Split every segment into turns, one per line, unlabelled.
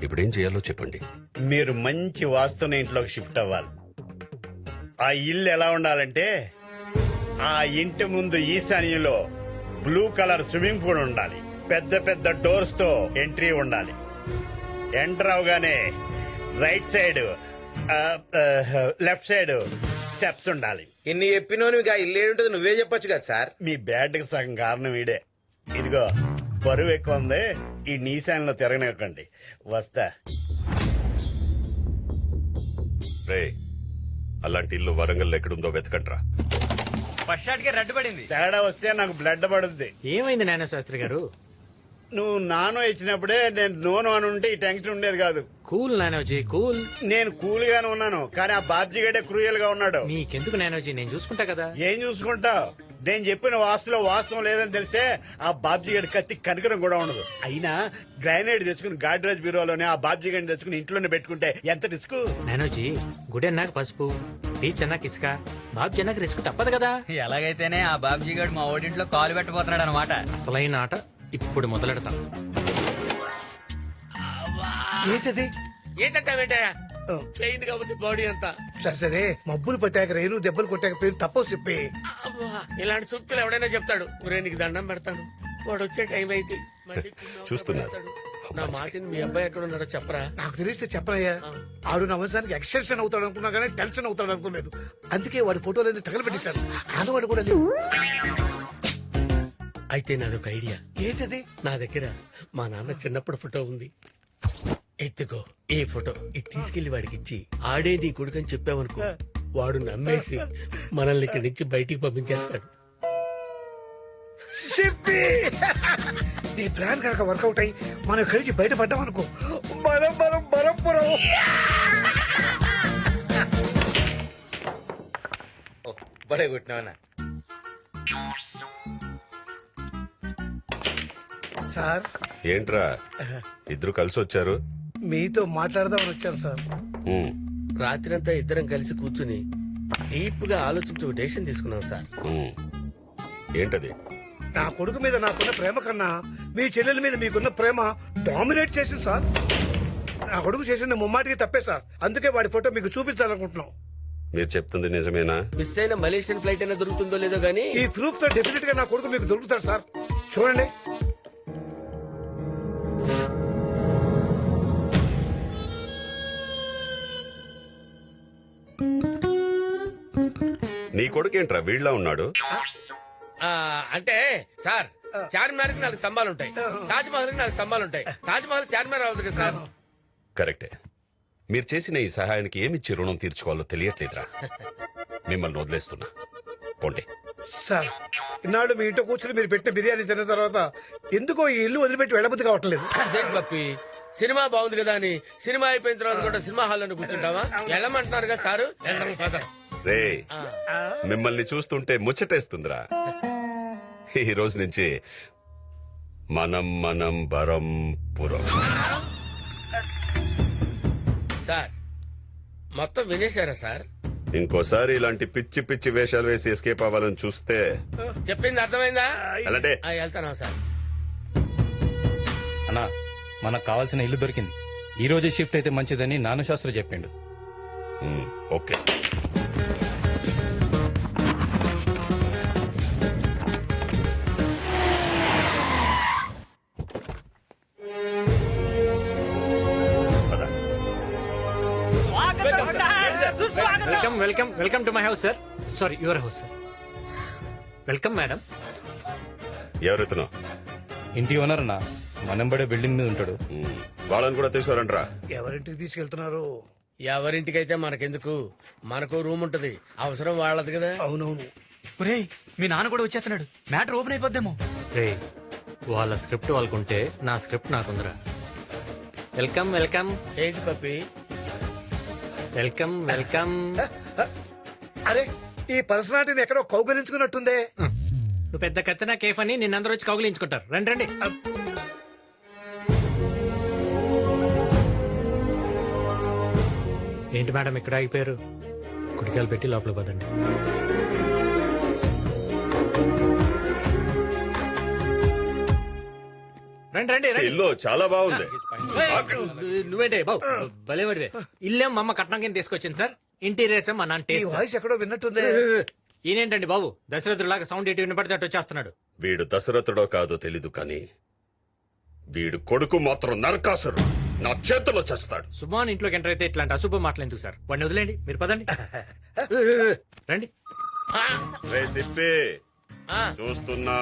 ఇప్పుడేం చేయాలో చెప్పండి.
మీరు మంచి వాస్తున్న ఇంట్లోకి షిఫ్ట్ అవ్వాలి. ఆ ఇల్లు ఎలా ఉండాలంటే ఆ ఇంటి ముందు ఈశాన్యంలో బ్లూ కలర్ స్విమ్మింగ్ పూల్ ఉండాలి. పెద్ద పెద్ద డోర్స్ తో ఎంట్రీ ఉండాలి. ఎంటర్ అవగానే right side left side steps ఉండాలి.
ఇన్ని చెప్పినోనిగా ఇల్లు ఏంటో నువ్వే చెప్పొచ్చు కదా సార్.
మీ బ్యాడ్ కి సగం కారణం వీడే. ఇదిగో బరువు ఎక్కువ ఉంది, ఈ నీశాన్లో తిరగనివ్వకండి. వస్తా.
రే, అలాంటి ఇల్లు వరంగల్ ఎక్కడుందో వెతకండ్రా.
ఫస్ట్ షాట్ కి రెడ్ పడింది.
తేడా వస్తే నాకు బ్లడ్ పడుద్ది.
ఏమైంది నాన్న శాస్త్రి గారు?
నువ్వు నానో ఇచ్చినప్పుడే నేను నోను అని ఉంటే ఈ టెన్షన్ ఉండేది కాదు.
కూల్ నానోజీ కూల్.
నేను కూల్ గానే ఉన్నాను, కానీ ఆ బాబ్జీ గడే క్రూయల్ గా ఉన్నాడు.
నీకెందుకు నానోజీ, నేను చూసుకుంటా కదా.
ఏం చూసుకుంటావు? నేను చెప్పిన వాస్తులో వాస్తవం లేదని తెలిస్తే ఆ బాబ్జీ గడి కత్తి కనకరం కూడా ఉండదు. అయినా గ్రానైట్ తెచ్చుకుని గాడ్రేజ్ బ్యూరోలోనే ఆ బాబ్జీ గడిని తెచ్చుకుని ఇంట్లోనే పెట్టుకుంటే ఎంత రిస్క్.
నానోజీ, గుడి అన్నాక పసుపు, బీచ్ అన్నాక ఇసుక, బాబ్జీ అన్నాక రిస్క్ తప్పదు కదా.
ఎలాగైతేనే ఆ బాబ్జీ గారు మా ఓడింట్లో కాలు పెట్టబోతున్నాడు అనమాట.
అసలైన ఆట ఇప్పుడు మొదలెడతాం.
ఏంటది?
ఏంటంటావేంటయ్యా? పెయిన్ కాబట్టి బాడీ అంతా.
సరే సరే, మబ్బులు పట్టాక రేణు దెబ్బలు కొట్టాక పేరు తప్పవు చెప్పి.
అబ్బా, ఇలాంటి సూక్తులు ఎవడైనా చెప్తాడు. ఒరే నీకు దండం పెడతాను, వాడు వచ్చే టైం అయితే మళ్ళీ
చూస్తున్నారు.
నా మాటిని మీ అబ్బాయి ఎక్కడ ఉన్నాడో చెప్పరా.
నాకు తెలిస్తే చెప్పనయ్యా. ఆడు నా వంశానికి ఎక్స్టెన్షన్ అవుతాడు అనుకున్నా కానీ టెన్షన్ అవుతాడు అనుకోలేదు. అందుకే వాడి ఫోటోలన్నీ తగలబెట్టేశారు. ఆడవాడు కూడా లేవు.
అయితే నాదొక ఐడియా.
ఏంటది?
నా దగ్గర మా నాన్న చిన్నప్పుడు ఫోటో ఉంది. ఎత్తుకో ఈ ఫోటో, ఇది తీసుకెళ్లి వాడికి ఇచ్చి ఆడే నీ కొడుకని చెప్పావనుకో, వాడు నమ్మేసి మనల్ని ఇక్కడి నుంచి బయటికి పంపించేస్తాడు.
చెప్పి నీ ప్లాన్ కనుక వర్కౌట్ అయ్యి మనం ఇక్కడి నుంచి బయటపడ్డాం అనుకో, బరంపురం.
బడే కొట్టినావనా?
సార్,
ఏంట్రా ఇద్దరు కలిసి వచ్చారు?
మీతో మాట్లాడదామని వచ్చాను సార్.
ఉమ్,
రాత్రంతా ఇద్దరం కలిసి కూర్చుని డీప్ గా ఆలోచించి డెసిషన్ తీసుకున్నాం సార్.
ఉమ్. ఏంటది?
నా కొడుకు మీద నాకున్న ప్రేమ కన్నా మీ చెల్లెల మీద మీకున్న ప్రేమ డామినేట్ చేసింది సార్. నా కొడుకు చేసింది ముమ్మాటికి తప్పే సార్. అందుకే వాడి ఫోటో మీకు చూపించాలనుకుంటున్నాం.
మీరు చెప్తుంది నిజమేనా?
మిస్ అయిన మలేషియన్ ఫ్లైట్ అయినా దొరుకుతుందో లేదో గానీ
ఈ ప్రూఫ్ తో డెఫినెట్ గా నా కొడుకు మీకు దొరుకుతాడు సార్. చూడండి.
నీ కొడుకేంట్రా వీళ్ళ ఉన్నాడు?
అంటే సార్, చార్మినార్ కి 4 స్తంభాలు ఉంటాయి, తాజ్ మహల్ కి 4 స్తంభాలు ఉంటాయి. తాజ్ మహల్ చార్మినార్ అవ్వదు కదా సార్.
కరెక్టే. మీరు చేసిన ఈ సహాయానికి ఏమిచ్చి రుణం తీర్చుకోవాలో తెలియట్లేదురా. మిమ్మల్ని వదిలేస్తున్నా, పోండి.
సార్, ఇన్నాళ్ళు మీ ఇంట్లో కూర్చుని మీరు పెట్టిన బిర్యానీ తిన్న తర్వాత ఎందుకో ఈ ఇల్లు వదిలిపెట్టి వెళ్ళబుద్ధి కావట్లేదు.
అదేంటి పప్పి, సినిమా బాగుంది కదా అని సినిమా అయిపోయిన తర్వాత కూడా సినిమా హాల్లో కూర్చుంటావా? వెళ్ళమంటున్నారు కదా సారు.
రే, మిమ్మల్ని చూస్తుంటే ముచ్చటేస్తుందిరా. ఈ రోజు నుంచి మనం బరంపురం.
సార్, మొత్తం వినేశారా సార్?
ఇంకోసారి ఇలాంటి పిచ్చి పిచ్చి వేషాలు వేసి ఎస్కేప్ అవ్వాలని చూస్తే
చెప్పింది అర్థమైందా?
అలాంటే
వెళ్తానా సార్?
అన్నా, మనకు కావాల్సిన ఇల్లు దొరికింది. ఈ రోజు షిఫ్ట్ అయితే మంచిదని నాన్న శాస్త్రి చెప్పిండు.
Okay.
Welcome welcome welcome to my house sir. Sorry, your house sir. Welcome madam.
ఎవరెత్తునో?
ఇంటి ఓనర్ అన్న, మనంబడే బిల్డింగ్ మీద ఉంటాడు.
వాళ్ళని కూడా తీసుకోరంట్రా.
ఎవరింటికి తీసుకెళ్తున్నారు?
ఎవరింటికైతే మనకెందుకు, మనకు రూమ్ ఉంటది, అవసరం వాళ్ళది కదా.
అవునవును.
ఒరేయ్, మీ నాన్న కూడా వచ్చేస్తున్నాడు, మ్యాటర్ ఓపెన్ అయిపోద్దేమో.
రే, వాళ్ళ స్క్రిప్ట్ వాళ్ళకుంటే నా స్క్రిప్ట్ నాకుందరా. వెల్కమ్ వెల్కమ్
ఏంటి పప్పి?
Welcome welcome.
అరే, ఈ పర్సనాలిటీని ఎక్కడో కౌగలించుకున్నట్టుందే.
నువ్వు పెద్ద కత్తినా కేఫ్ అని నిన్నందరూ వచ్చి కౌగిలించుకుంటారు. రండి రండి. ఏంటి మేడం ఇక్కడ ఆగిపోయారు? కుడికాయలు పెట్టి లోపల పదండి. రండి రండి రండి.
ఇల్లు చాలా బాగుంది.
నువ్వేంటే బాబు భలేవాడివే ఇల్లేం మా అమ్మ కట్నం కింద తీసుకొచ్చింది సార్ ఇంటీరియర్స్ మా నాన్న
ఈ
టేస్ట్ సార్.
వాయిస్ ఎక్కడో విన్నట్టుంది.
ఈయనేంటండి బాబు దశరథులాగా సౌండ్ ఎటు వినపడితే అటు వచ్చేస్తున్నాడు.
వీడు దశరథుడో కాదో తెలీదు కానీ వీడు కొడుకు మాత్రం నరకాసురు నా చేతిలో చేస్తాడు.
సుమాన్ ఇంట్లోకి ఎంటర్ అయితే ఇట్లాంటి అశుభ మాటలు ఎందుకు సార్? వాడిని వదిలేండి, మీరు పదండి. రండి.
రే సిప్పి
ఆ,
చూస్తున్నా.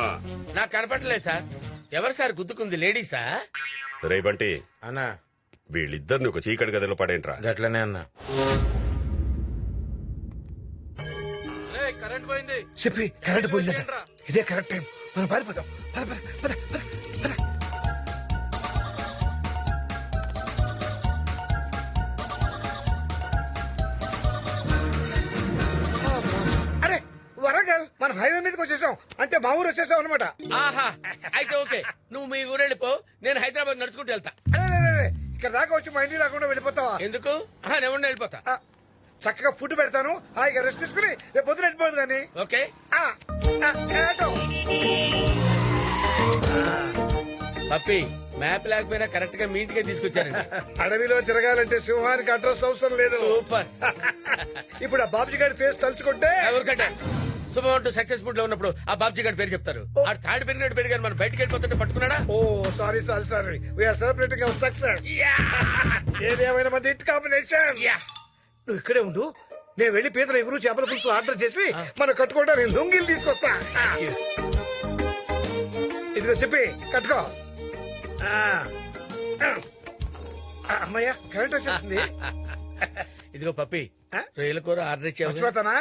నాకు కనపడలేదు సార్. ఎవరు సార్ గుద్దుకుంది? లేడీసా?
రే బంటి
అన్నా
వీళ్ళిద్దరిని ఒక చీకటి గదిలో పడేంట్రా.
గట్లనే అన్నా.
కరెంట్ పోయింది.
చెప్పి కరెంట్ పోయిందట. ఇదే కరెక్ట్ టైం, మనం పారిపోతాం. పద, పద, పద, పద, పద. అరే వరంగల్, మనం హైవే మీదకి వచ్చేసాం. అంటే మా ఊరు వచ్చేసాం అనమాట.
ఆహా, అయితే ఓకే. నువ్వు మీ ఊరు వెళ్ళిపో, నేను హైదరాబాద్ నడుచుకుంటూ వెళ్తా.
ఇక్కడ దాకా వచ్చి మా ఇంటికి రాకుండా వెళ్ళిపోతావా?
ఎందుకు? నేను ఉండి వెళ్ళిపోతా.
ఆ, చక్కగా ఫుడ్ పెడతాను, హాయిగా రెస్ట్ తీసుకుని రేపు పొద్దున వెళ్ళిపోదు కానీ.
ఓకే. పప్పి మ్యాప్ లేకపోయినా కరెక్ట్ గా మీ ఇంటికే తీసుకొచ్చారండి.
అడవిలో తిరగాలంటే సింహానికి అడ్రస్ అవసరం లేదు.
సూపర్.
ఇప్పుడు ఆ బాబుజీ గారి ఫేస్ తలుచుకుంటే
ఎవరికంటే శుభమంటూ సక్సెస్ఫుల్ లో ఉన్నప్పుడు ఆ బాబ్జీ గారి పేరు చెప్తారు. ఆ తాడు పెరిగినట్టు పెరిగారు, మనం బయటకు వెళ్ళిపోతుంటే పట్టుకున్నాడా?
Oh sorry sorry sorry, we are celebrating our success. ఏదేమైనా మంది హిట్ కాంబినేషన్. నువ్వు ఇక్కడే ఉండు, నేను వెళ్లి పీతల ఎగురు చేపల పులుసు ఆర్డర్ చేసి మనం కట్టుకోవడానికి లుంగీలు తీసుకొస్తా. ఇదిగో చెప్పి కట్టుకో. అమ్మయ్యా కరెంట్ వచ్చేస్తుంది.
ఇదిగో పప్పి, రొయ్యల కూర ఆర్డర్ ఇచ్చావు.
మర్చిపోతానా?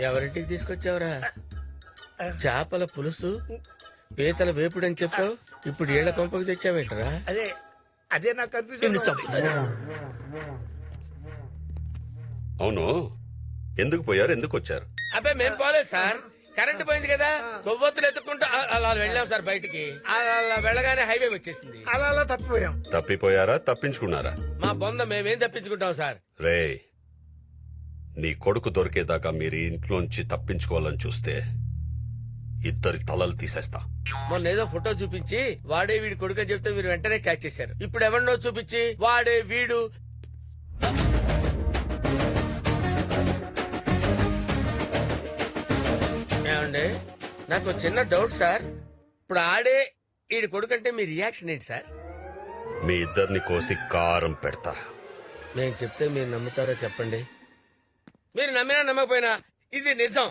ఎవరింటికి తీసుకొచ్చావురా? చేపల పులుసు, పీతల వేపుడు అని చెప్పావు, ఇప్పుడు ఏళ్ల కొంపకు తెచ్చావేంటరా?
అదే అదే నాకు కన్ఫ్యూజన్.
అవును, ఎందుకు పోయారు, ఎందుకు వచ్చారు?
అబ్బాయి మేం పోలేదు సార్, కరెంట్ పోయింది కదా, కొవ్వొత్తులు ఎత్తుకుంటూ అలా వెళ్ళాం సార్ బయటికి. అలా వెళ్ళగానే హైవే వచ్చేసింది.
అలా అలా తప్పిపోయాం.
తప్పిపోయారా, తప్పించుకున్నారా?
మా బొంద మేమేం తప్పించుకుంటాం సార్.
రే, నీ కొడుకు దొరికేదాకా మీరు ఇంట్లోంచి తప్పించుకోవాలని చూస్తే ఇద్దరి తలలు తీసేస్తా.
మొన్న ఏదో ఫోటో చూపించి వాడే వీడి కొడుకు అని చెప్తే మీరు వెంటనే క్యాచ్ చేశారు. ఇప్పుడు ఎవరినో చూపించి వాడే వీడు. ఏమండి, నాకు చిన్న డౌట్ సార్. ఇప్పుడు ఆడే వీడి కొడుకు అంటే మీ రియాక్షన్ ఏంటి సార్?
మీ ఇద్దరిని కోసి కారం పెడతా.
నేను చెప్తే మీరు నమ్ముతారో చెప్పండి. మీరు నమ్మినా నమ్మకపోయినా ఇది నిజం.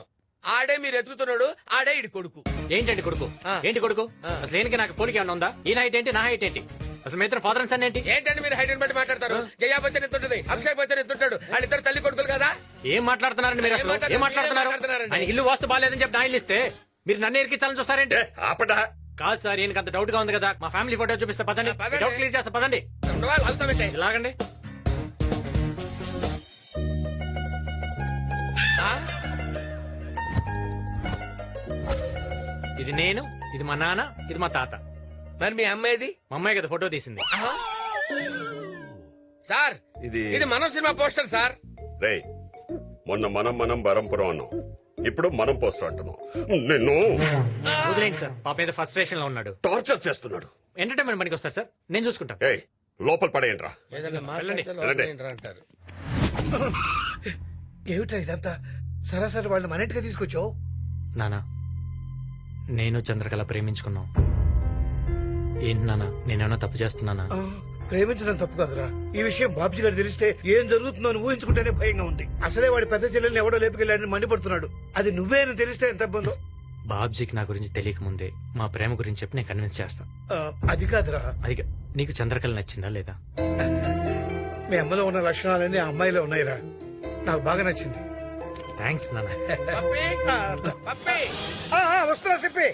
ఆడే మీరు ఎత్తుకుతున్నాడు, ఆడే ఇడి కొడుకు.
ఏంటండి కొడుకు? ఏంటి కొడుకు? అసలు ఏనికి నాకు పోలికి ఏమన్నా ఉందా? ఈ హైట్ ఏంటి, నా హైట్ ఏంటి? అసలు మీ ఇద్దరు ఫాదర్ అండ్ సన్ ఏంటి?
ఏంటంటే మీరు హైట్ బట్టి మాట్లాడతారు? జయా బచ్చన్ ఎంత ఉంటుంది, అక్షయ్ బచ్చన్ ఎంత ఉంటాడు? వాళ్ళిద్దరు తల్లి కొడుకులు కదా.
ఏం మాట్లాడుతున్నారండి మీరు? అసలు ఏం మాట్లాడుతున్నారు? ఆయన ఇల్లు వాస్తు బాగాలేదని చెప్పి నా ఇల్లు ఇస్తే మీరు నన్ను ఎరికించాలని చూస్తారేంటి?
ఆపడా.
కాదు సార్, ఈయనకి అంత డౌట్ గా ఉంది కదా, మా ఫ్యామిలీ ఫోటో చూపిస్తే పదండి,
పదండి.
డౌట్ క్లియర్ చేస్తా పదండి. ఇలాగండి. ఇది నేను, ఇది మా నాన్న, ఇది మా తాత.
మరి మీ అమ్మాయిది?
మా అమ్మాయి కదా ఫోటో తీసింది.
సార్ ఇది మనం సినిమా పోస్టర్ సార్.
రే, మొన్న మనం బరంపురం అన్నాం, ఇప్పుడు మనం పోస్టర్ అంటున్నాం. నిన్ను
వదిలేండి సార్, పాప మీద ఫ్రస్ట్రేషన్ లో ఉన్నాడు,
టార్చర్ చేస్తున్నాడు.
ఎంటర్టైన్మెంట్ పనికి వస్తారు సార్, నేను చూసుకుంటాను.
ఏయ్, లోపల పడేయండిరా.
ఏదైనా మాట్లాడితే
వెళ్ళండి.
లోపల అంటారు.
ఏమిటా ఇదంతా? సరాసరి వాళ్ళని మన ఇంటికి తీసుకొచ్చావు.
నానా, నేను చంద్రకళ ప్రేమించుకున్నాం. ఏంటి నానా, నేనేమన్నా తప్పు చేస్తున్నానా?
ప్రేమించడం తప్పు కాదురా. ఈ విషయం బాబ్జీ గారు తెలిస్తే ఏం జరుగుతుందో అని ఊహించుకుంటేనే భయంగా ఉంది. అసలే వాడి పెద్ద చెల్లెల్ని ఎవడో లేపుకెళ్ళాడని మండిపడుతున్నాడు. అది నువ్వే అని తెలిస్తే ఎంత ఇబ్బందో.
బాబ్జీకి నా గురించి తెలియక ముందే మా ప్రేమ గురించి చెప్పి నేను కన్విన్స్ చేస్తా.
అది కాదురా,
అది నీకు చంద్రకళ నచ్చిందా లేదా?
మీ అమ్మలో ఉన్న లక్షణాలన్నీ ఆ అమ్మాయిలో ఉన్నాయిరా. నాకు బాగా నచ్చింది.
థ్యాంక్స్ నాన్న.
పప్పి,
వస్తున్నా చెప్పి.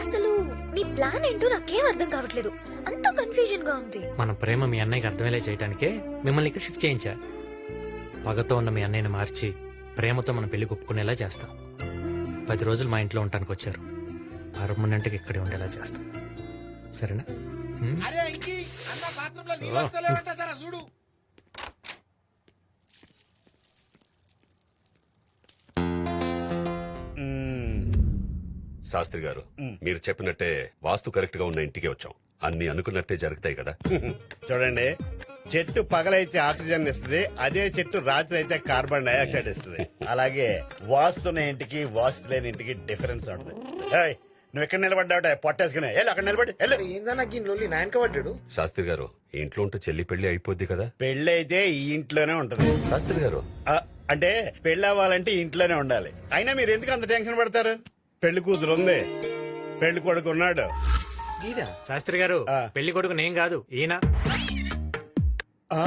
అసలు నీ ప్లాన్ ఏంటో నాకేం అర్థం కావట్లేదు. అంత కన్ఫ్యూజన్ గా ఉంది.
మన ప్రేమ మీ అన్నయ్యకి అర్థమయ్యేలా చేయడానికే మిమ్మల్ని ఇక్కడ షిఫ్ట్ చేయించా. పగతో ఉన్న మీ అన్నయ్యని మార్చి ప్రేమతో మన పెళ్లి ఒప్పుకునేలా చేస్తాం. 10 రోజులు మా ఇంట్లో ఉండటానికి వచ్చారు. పర్మనెంట్ గా ఇక్కడే ఉండేలా చేస్తా. సరేనా? హ్మ్?
చూడు
శాస్త్రి గారు మీరు చెప్పినట్టే వాస్తు కరెక్ట్ గా ఉన్న ఇంటికి వచ్చాం. అన్ని అనుకున్నట్టే జరుగుతాయి కదా.
చూడండి, చెట్టు పగలైతే ఆక్సిజన్ ఇస్తుంది, అదే చెట్టు రాత్రి అయితే కార్బన్ డైఆక్సైడ్ ఇస్తుంది. అలాగే వాస్తున్న ఇంటికి వాస్తు లేని ఇంటికి డిఫరెన్స్ ఉంటుంది. ఏయ్, నువ్వు ఎక్కడ నిలబడ్డావుట పొట్టేసుకునే వెళ్ళు, అక్కడ నిలబడి వెళ్ళు.
ఏందన్నా గిన్నెలు నాయనక పడ్డాడు.
శాస్త్రి గారు ఇంట్లో ఉంటే చెల్లి పెళ్లి అయిపోద్ది కదా.
పెళ్ళి అయితే ఈ ఇంట్లోనే ఉంటది.
శాస్త్రి గారు
అంటే పెళ్లి అవ్వాలంటే ఇంట్లోనే ఉండాలి. అయినా మీరు ఎందుకు అంత టెన్షన్ పడతారు? పెళ్లి కూతురు ఉంది, పెళ్లి కొడుకు ఉన్నాడు.
శాస్త్రి గారు పెళ్లి కొడుకు నేను కాదు, ఈయన.
ఆ?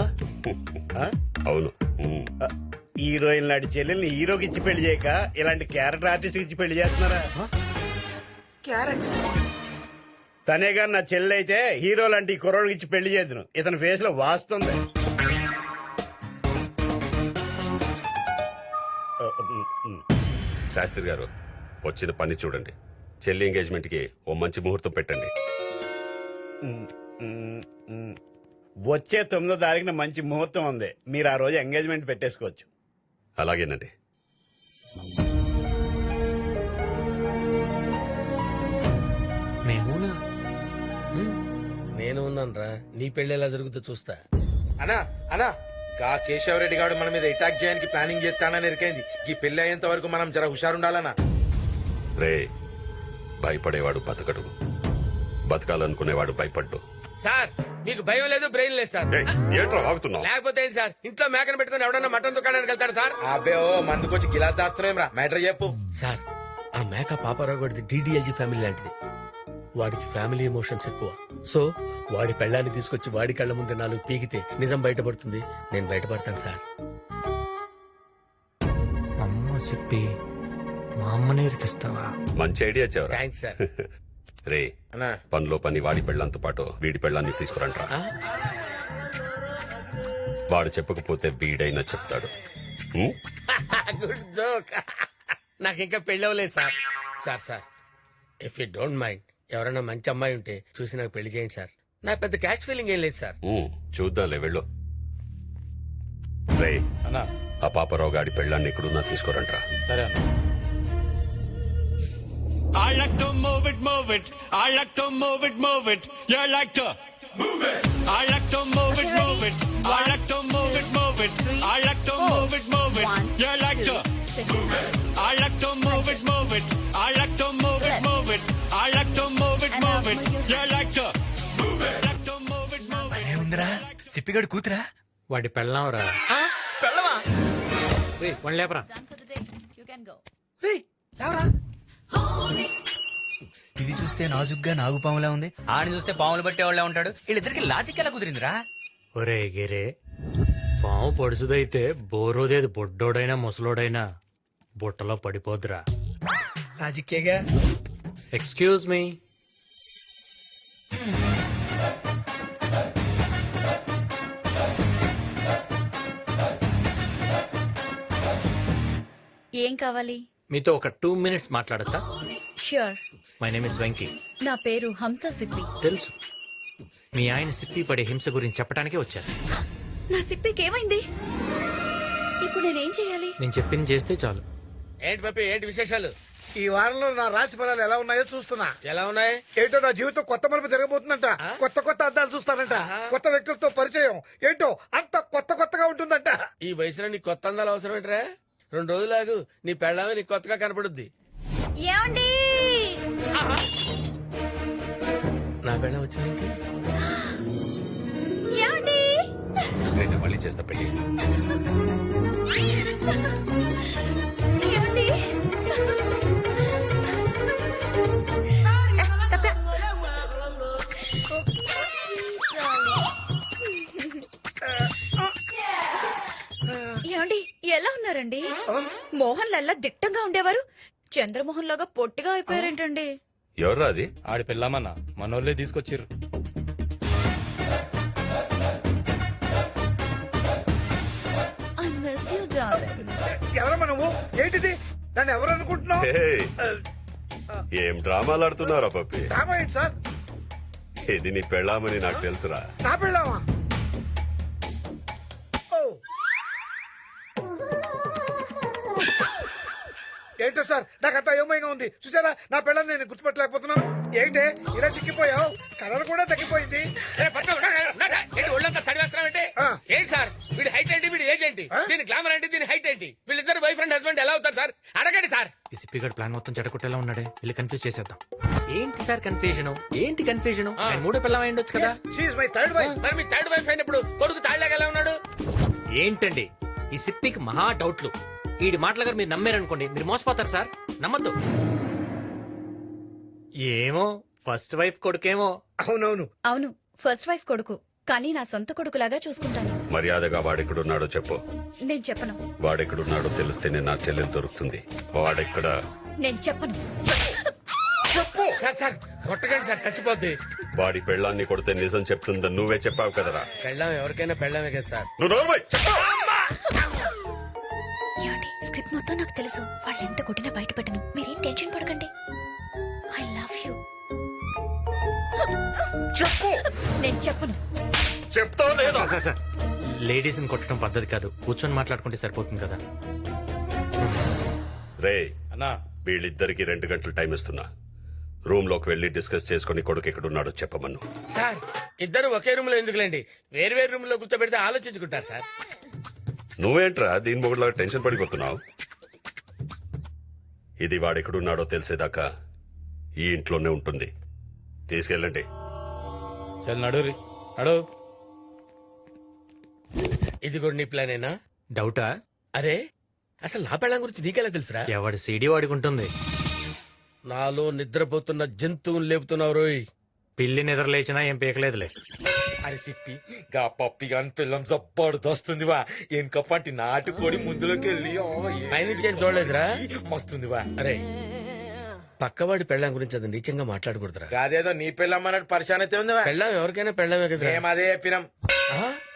ఆ?
అవును. ఉమ్.
హీరోయిన్ లాంటి చెల్లెల్ని హీరోకి ఇచ్చి పెళ్లి చేయక ఇలాంటి క్యారెక్టర్ ఆర్టిస్ట్ ఇచ్చి పెళ్లి చేస్తున్నారా? తనే గారు నా చెల్లి అయితే హీరో లాంటి కుర్రోడికి ఇచ్చి పెళ్లి చేద్దును. ఇతని ఫేస్ లో వాస్తుంది.
శాస్త్రి గారు వచ్చిన పని చూడండి. చెల్లి ఎంగేజ్మెంట్ కి ఓ మంచి ముహూర్తం పెట్టండి.
వచ్చే 9వ తారీఖున మంచి ముహూర్తం ఉంది. మీరు ఆ రోజు ఎంగేజ్మెంట్ పెట్టేసుకోవచ్చు.
అలాగేనండి.
మేమునా?
నేను ఉన్నాను రా, నీ పెళ్లి ఎలా జరుగుతుందో చూస్తా.
అనా అనా గా కేశవరెడ్డి గారు మన మీద అటాక్ చేయడానికి ప్లానింగ్ చేస్తానని ఎరికైంది. ఈ పెళ్లి అయ్యేంత వరకు మనం జర హుషారుండాలనా.
రే, భయపడేవాడు బతకడు, బతకాలనుకునేవాడు భయపడ్డు.
సార్, మీకు భయం లేదు, బ్రెయిన్ లేదు సార్.
ఏయ్, ఏంట్రా ఆగుతున్నావు?
లేకపోతే ఏంటి సార్, ఇంట్లో మేకను పెట్టుకుని ఎవడన్నా మటన్ దుకాణానికి వెళ్తాడు సార్?
అబ్బే ఓ మందుకొచ్చి గిలాస్ దాస్తున్నాం రా. మ్యాటర్ చెప్పు
సార్, ఆ మేక పాపారావు గడిది DDLG ఫ్యామిలీ లాంటిది. వాడికి ఫ్యామిలీ ఎమోషన్స్ ఎక్కువ. సో వాడి పెళ్ళాన్ని తీసుకొచ్చి వాడి కళ్ళ ముందు 4 పీకితే నిజం బయటపడుతుంది. నేను బయటపడతాను సార్.
అమ్మ చెప్పి మా అమ్మనే ఇరికిస్తావా?
మంచి ఐడియా చెవరా.
Thanks sir.
రే,
అన్నా
పనిలో పని వాడి పెళ్ళంతో పాటు వీడి పెళ్ళాన్ని తీసుకురంట్రా. వాడు చెప్పకపోతే వీడైనా చెప్తాడు. ఉం?
Good joke. నాకు ఇంకా పెళ్ళి అవ్వలేదు sir.
Sir sir, if you don't mind, ఎవరైనా మంచి అమ్మాయి ఉంటే చూసి నాకు పెళ్లి చేయండి సార్. నాకు పెద్ద క్యాష్ ఫీలింగ్ ఏం లేదు సార్.
ఉం, చూద్దాంలే, వెళ్ళు. రే,
అన్నా
ఆ పాపరావు గాడి పెళ్ళాన్ని ఎక్కడున్నా తీసుకురంట్రా.
సరే అన్న.
I like to move it, move it. I like to move it, move it. You like to move it. I like to move it, move it. I like to move it, move it. I like to move it, move it. You like to move it. I like to move it, move it. I like to move it, move it. I like to move it, move it. You like to move it. Like to move it, move it.
ఏముందిరా సిప్పిగడు కూతురా?
వాడి పెళ్ళాంరా.
పెళ్ళవా?
One లేపరా.
ఇది చూస్తే నాజుగ్గా నాగుపాములా ఉంది, ఆడిని చూస్తే పాములు పట్టేవాళ్ళ ఉంటాడు. వీళ్ళిద్దరికి లాజిక్ ఎలా కుదిరిందిరా?
ఒరే గిరే, పాము పొడుసుదైతే బోరోదేది బొడ్డోడైనా ముసలోడైనా బుట్టలో పడిపోద్దురా.
లాజిక్కేగా.
Excuse me.
ఏం కావాలి?
మీతో ఒక 2 minutes మాట్లాడచ్చా?
Sure.
My name is Venky.
నా పేరు హంస సిప్పి.
తెలుసు, మీ ఆయన సిప్పి పడే హింస గురించి చెప్పడానికే వచ్చాను.
నా సిప్పికి ఏమైంది? ఇప్పుడు నేనేం చేయాలి?
నేను చెప్పింది చేస్తే చాలు.
ఏంటి పప్పి, ఏంటి విశేషాలు?
ఈ వారంలో నా రాశి ఫలాలు ఎలా ఉన్నాయో చూస్తున్నా.
ఎలా ఉన్నాయి?
ఏంటో నా జీవితం కొత్త మలుపు జరగబోతుందంట. కొత్త కొత్త అద్దాలు చూస్తానంట. కొత్త వ్యక్తులతో పరిచయం. ఏంటో అంత కొత్త కొత్తగా ఉంటుందంట.
ఈ వయసులో నీ కొత్త అందాలు అవసరం ఏంట్రా? 2 రోజులాగు, నీ పెళ్ళామే నీకు కొత్తగా కనపడుద్ది.
ఏమండి?
నా పెళ్ళం వచ్చింది.
ఏమండి?
నేను మళ్ళీ చేస్తా పెళ్లి.
ఏమండి? ఏమండి, ఎలా ఉన్నారండి? మోహన్ లల్లా దిట్టంగా ఉండేవారు, చంద్రమోహన్ లాగా పొట్టిగా అయిపోయారేంటండి?
ఎవర్రా అది?
ఆడి పెళ్ళామన్నా మనోళ్ళే తీసుకొచ్చిర్రు.
I miss you, darling.
ఎవరమ్మా నువ్వు? ఏంటిది? నన్ను ఎవరు అనుకుంటున్నావు?
హే, ఏం డ్రామాలు ఆడుతున్నారా పప్పి?
డ్రామా ఏంటి సార్?
ఇది నీ పెళ్ళామని నాకు తెలుసురా.
నా పెళ్ళామా? ఓ. ఏంటో సార్ నాకంతా ఏమైనా ఉంది చూసారా, నా పెళ్ళని నేను గుర్తుపట్టలేకపోతున్నాను. ఏంటి ఇలా చిక్కిపోయావు? కలర్ కూడా తగ్గిపోయింది.
ఒళ్ళంతా చదివేస్తామంటే
ఆ.
ఏంటి సార్ వీడి హైట్ ఏంటి వీడి ఏజ్ ఏంటి దీని గ్లామర్ ఏంటి దీని హైట్ ఏంటి వీళ్ళిద్దరు బాయ్ ఫ్రెండ్ హస్బెండ్ ఎలా అవుతారు సార్ అడగండి సార్.
ఈ సిప్పిగడ్ ప్లాన్ మొత్తం చెడగొట్టేలా ఉన్నాడే, వెళ్ళి కన్ఫ్యూజ్ చేసేద్దాం. ఏంటి సార్ కన్ఫ్యూజన్? ఏంటి కన్ఫ్యూజన్? మూడో పిల్లం అయి ఉండొచ్చు కదా.
She my third wife.
మరి మీ థర్డ్ వైఫ్ అయినప్పుడు కొడుకు తాళ్ళగా ఎలా ఉన్నాడు?
ఏంటండి ఈ సిప్పికి మహా డౌట్లు. ఈడి మాటల గారు మీరు నమ్మారనుకోండి, మీరు మోసపోతారు సార్. నమ్మద్దు. ఏమో ఫస్ట్ వైఫ్ కొడుకేమో.
అవునవును.
అవును, ఫస్ట్ వైఫ్ కొడుకు, కానీ నా సొంత కొడుకులాగా చూసుకుంటాను.
మర్యాదగా వాడెక్కడున్నాడో చెప్పు.
నేను చెప్పను.
వాడెక్కడున్నాడో తెలిస్తేనే నా చెల్లెలు దొరుకుతుంది. వాడెక్కడ?
నేను చెప్పను.
సార్ సార్ కొట్టకండి సార్ చచ్చిపోద్ది.
వాడి పెళ్ళాన్ని కొడితే నిజం చెప్తుందని నువ్వే చెప్పావు కదరా.
పెళ్ళాం ఎవరికైనా పెళ్ళామే కదా సార్.
నువ్వు నోర్మై
ఏమండి, స్క్రిప్ట్ మొత్తం నాకు తెలుసు. వాళ్ళు ఎంత కొట్టినా బయట పెట్టను. మీరేం టెన్షన్ పడకండి. I love you.
చెప్పు.
నేను చెప్పను.
చెప్తావు లేదా?
సార్ సార్ లేడీస్ ని కొట్టడం పద్ధతి కాదు, కూర్చొని మాట్లాడుకుంటే సరిపోతుంది కదా.
రే
అన్నా
వీళ్ళిద్దరికి 2 గంటలు టైం ఇస్తున్నా. రూమ్ లోకి వెళ్లి డిస్కస్ చేసుకుని కొడుకు ఎక్కడున్నాడో చెప్పమను.
సార్ ఇద్దరు ఒకే రూమ్ లో ఎందుకులేండి, వేరు వేరు రూమ్ లో కూర్చోబెడితే ఆలోచించుకుంటారు సార్.
నువ్వేంట్రా దీని మొగుడులా టెన్షన్ పడిపోతున్నావు? ఇది వాడెక్కడున్నాడో తెలిసేదాకా ఈ ఇంట్లోనే ఉంటుంది. తీసుకెళ్ళండి.
చల్ నడు రీ నడు.
ఇది కూడా నీ ప్లానేనా?
డౌటా?
అరే అసలు నా పెళ్ళం గురించి నీకెలా తెలుసురా?
ఎవడి సీడీ వాడికి ఉంటుంది.
నాలో నిద్రపోతున్న జంతువుని లేపుతున్నావు రోయ్.
పిల్లి నిద్ర లేచినా ఏం పీకలేదులే.
అని చెప్పి గా పప్పి గాని పిల్లం జబ్బర్దొస్తుంది వా. ఎనకప్పంటి నాటుకోడి ముందులోకి వెళ్ళి
పైనుంచి ఏం చూడలేదురా?
మస్తుంది వా.
అరే పక్కవాడి పెళ్ళం గురించి అది నీచంగా మాట్లాడకూడదురా.
కాదేదో నీ పిల్లం అన్నట్టు పరిశాన్ అయితే ఉంది వా.
పెళ్ళం ఎవరికైనా పెళ్ళమే కదా.
మేము అదే చెప్పినాం.
ఆ?